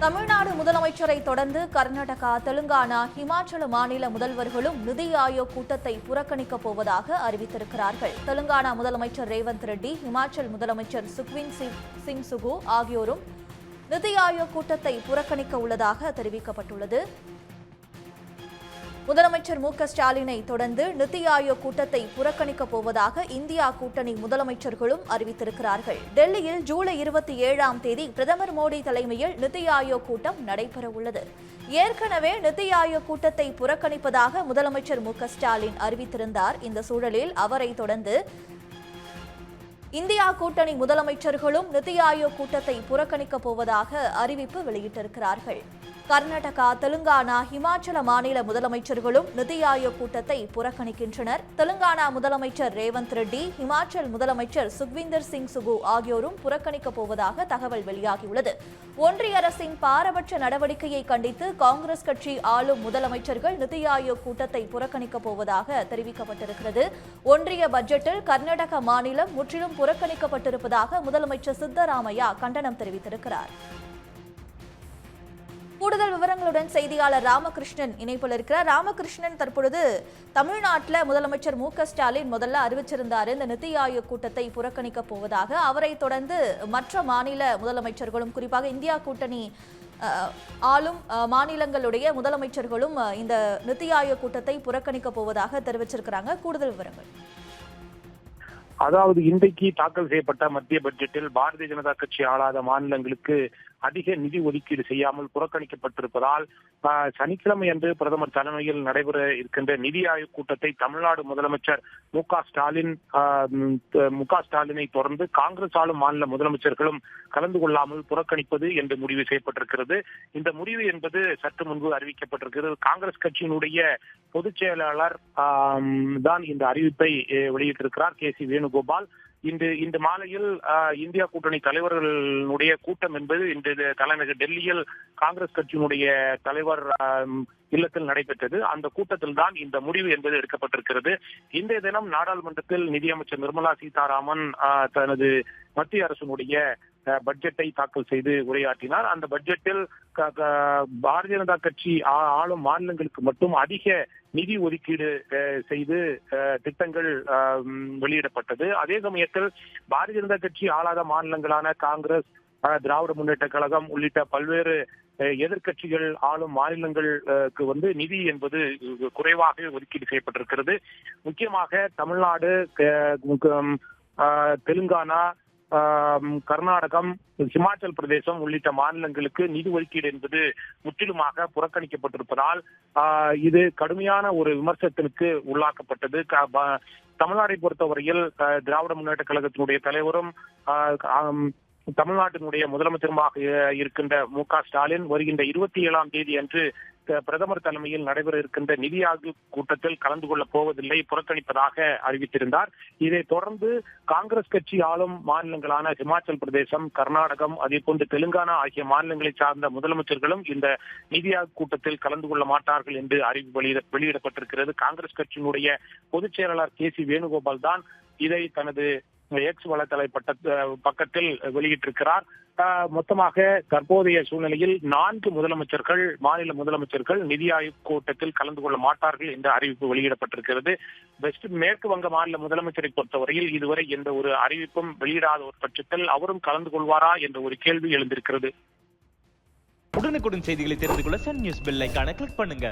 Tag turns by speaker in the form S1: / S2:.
S1: தமிழ்நாடு முதலமைச்சரை தொடர்ந்து கர்நாடகா, தெலுங்கானா, ஹிமாச்சல மாநில முதல்வர்களும் நிதி ஆயோக் கூட்டத்தை புறக்கணிக்கப் போவதாக அறிவித்திருக்கிறார்கள். தெலுங்கானா முதலமைச்சர் ரேவந்த் ரெட்டி, ஹிமாச்சல் முதலமைச்சர் சுக்வீந்தர் சிங் சுகு ஆகியோரும் நிதி ஆயோக் கூட்டத்தை புறக்கணிக்க உள்ளதாக தெரிவிக்கப்பட்டுள்ளது. முதலமைச்சர் மு.க.ஸ்டாலினை தொடர்ந்து நிதி ஆயோக் கூட்டத்தை புறக்கணிக்கப் போவதாக இந்தியா கூட்டணி முதலமைச்சர்களும் அறிவித்திருக்கிறார்கள். டெல்லியில் ஜூலை 27ஆம் தேதி பிரதமர் மோடி தலைமையில் நிதி ஆயோக் கூட்டம் நடைபெறவுள்ளது. ஏற்கனவே நிதி ஆயோக் கூட்டத்தை புறக்கணிப்பதாக முதலமைச்சர் மு.க.ஸ்டாலின் அறிவித்திருந்தார். இந்த சூழலில் அவரை தொடர்ந்து இந்தியா கூட்டணி முதலமைச்சர்களும் நிதி ஆயோக் கூட்டத்தை புறக்கணிக்கப் போவதாக அறிவிப்பு வெளியிட்டிருக்கிறார்கள். கர்நாடகா, தெலுங்கானா, ஹிமாச்சல மாநில முதலமைச்சர்களும் நிதி ஆயோக் கூட்டத்தை புறக்கணிக்கின்றனர். தெலுங்கானா முதலமைச்சர் ரேவந்த் ரெட்டி, ஹிமாச்சல் முதலமைச்சர் சுக்வீந்தர் சிங் சுகு ஆகியோரும் புறக்கணிக்கப் போவதாக தகவல் வெளியாகியுள்ளது. ஒன்றிய அரசின் பாரபட்ச நடவடிக்கையை கண்டித்து காங்கிரஸ் கட்சி ஆளும் முதலமைச்சர்கள் நிதி ஆயோக் கூட்டத்தை புறக்கணிக்கப் போவதாக தெரிவிக்கப்பட்டிருக்கிறது. ஒன்றிய பட்ஜெட்டில் கர்நாடக மாநிலம் முற்றிலும் புறக்கணிக்கப்பட்டிருப்பதாக முதலமைச்சர் சித்தராமையா கண்டனம் தெரிவித்திருக்கிறார். கூடுதல் விவரங்களுடன் செய்தியாளர் ராமகிருஷ்ணன் இணைப்பில் இருக்கிறார். ராமகிருஷ்ணன், தற்பொழுது தமிழ்நாட்டில் முதலமைச்சர் மு.க.ஸ்டாலின் முதல்ல அறிவிச்சிருந்தார் இந்த நிதி ஆயோக் கூட்டத்தை புறக்கணிக்கப் போவதாக. அவரை தொடர்ந்து மற்ற மாநில முதலமைச்சர்களும், குறிப்பாக இந்தியா கூட்டணி ஆளும் மாநிலங்களுடைய முதலமைச்சர்களும் இந்த நிதி ஆயோக் கூட்டத்தை புறக்கணிக்கப் போவதாக தெரிவிச்சிருக்கிறாங்க. கூடுதல் விவரங்கள்.
S2: அதாவது இன்றைக்கு தாக்கல் செய்யப்பட்ட மத்திய பட்ஜெட்டில் பாரதிய ஜனதா கட்சி ஆளாத மாநிலங்களுக்கு அதிக நிதி ஒதுக்கீடு செய்யாமல் புறக்கணிக்கப்பட்டிருப்பதால் சனிக்கிழமை அன்று பிரதமர் தலைமையில் நடைபெற இருக்கின்ற நிதி ஆயோக் கூட்டத்தை தமிழ்நாடு முதலமைச்சர் மு.க.ஸ்டாலினை தொடர்ந்து காங்கிரஸ் ஆளும் மாநில முதலமைச்சர்களும் கலந்து கொள்ளாமல் புறக்கணிப்பது என்று முடிவு செய்யப்பட்டிருக்கிறது. இந்த முடிவு என்பது சற்று முன்பு அறிவிக்கப்பட்டிருக்கிறது. காங்கிரஸ் கட்சியினுடைய பொதுச் செயலாளர் தான் இந்த அறிவிப்பை வெளியிட்டிருக்கிறார், கே.சி. வேணுகோபால். இந்த மாலையில் இந்தியா கூட்டணி தலைவர்களுடைய கூட்டம் என்பது இன்று தலைநகர் டெல்லியில் காங்கிரஸ் கட்சியினுடைய தலைவர் இல்லத்தில் நடைபெற்றது. அந்த கூட்டத்தில் தான் இந்த முடிவு என்பது எடுக்கப்பட்டிருக்கிறது. இன்றைய தினம் நாடாளுமன்றத்தில் நிதியமைச்சர் நிர்மலா சீதாராமன் தனது மத்திய அரசினுடைய பட்ஜெட்டை தாக்கல் செய்து உரையாற்றினார். அந்த பட்ஜெட்டில் பாரதிய ஜனதா கட்சி ஆளும் மாநிலங்களுக்கு மட்டும் அதிக நிதி ஒதுக்கீடு செய்து திட்டங்கள் வெளியிடப்பட்டது. அதே சமயத்தில் பாரதிய ஜனதா கட்சி ஆளாத மாநிலங்களான காங்கிரஸ், திராவிட முன்னேற்ற கழகம் உள்ளிட்ட பல்வேறு எதிர்கட்சிகள் ஆளும் மாநிலங்களுக்கு நிதி என்பது குறைவாக ஒதுக்கீடு செய்யப்பட்டிருக்கிறது. முக்கியமாக தமிழ்நாடு, தெலுங்கானா, கர்நாடகம், ஹிமாச்சல் பிரதேசம் உள்ளிட்ட மாநிலங்களுக்கு நிதி ஒதுக்கீடு என்பது முற்றிலுமாக புறக்கணிக்கப்பட்டிருப்பதால் இது கடுமையான ஒரு விமர்சனத்திற்கு உள்ளாக்கப்பட்டது. தமிழ்நாட்டை பொறுத்தவரையில் திராவிட முன்னேற்ற கழகத்தினுடைய தலைவரும் தமிழ்நாட்டினுடைய முதலமைச்சருமாக இருக்கின்ற மு.க.ஸ்டாலின் வருகின்ற 27ஆம் தேதி அன்று பிரதமர் தலைமையில் நடைபெற இருக்கின்ற நிதி ஆயோக் கூட்டத்தில் கலந்து கொள்ளப் போவதில்லை, புறக்கணிப்பதாக அறிவித்திருந்தார். இதைத் தொடர்ந்து காங்கிரஸ் கட்சி ஆளும் மாநிலங்களான ஹிமாச்சல் பிரதேசம், கர்நாடகம், அதே போன்று தெலுங்கானா ஆகிய மாநிலங்களை சார்ந்த முதலமைச்சர்களும் இந்த நிதி ஆயோக் கூட்டத்தில் கலந்து கொள்ள மாட்டார்கள் என்று அறிவிப்பு வெளியிடப்பட்டிருக்கிறது. காங்கிரஸ் கட்சியினுடைய பொதுச் செயலாளர் கே.சி. வேணுகோபால் தான் இதை தனது எக்ஸ் வலைதள பக்கத்தில் வெளியிட்டிருக்கிறார். மொத்தமாக தற்போதைய சூழ்நிலையில் 4 மாநில முதலமைச்சர்கள் நிதி ஆயோக் கூட்டத்தில் கலந்து கொள்ள மாட்டார்கள் என்ற அறிவிப்பு வெளியிடப்பட்டிருக்கிறது. மேற்கு வங்க மாநில முதலமைச்சரை பொறுத்தவரையில் இதுவரை எந்த ஒரு அறிவிப்பும் வெளியிடாத ஒரு பட்சத்தில் அவரும் கலந்து கொள்வாரா என்ற ஒரு கேள்வி எழுந்திருக்கிறது.
S3: உடனுக்குடன் செய்திகளை தெரிந்து கொள்ள சன் நியூஸ் பெல் ஐகானை கிளிக் பண்ணுங்க.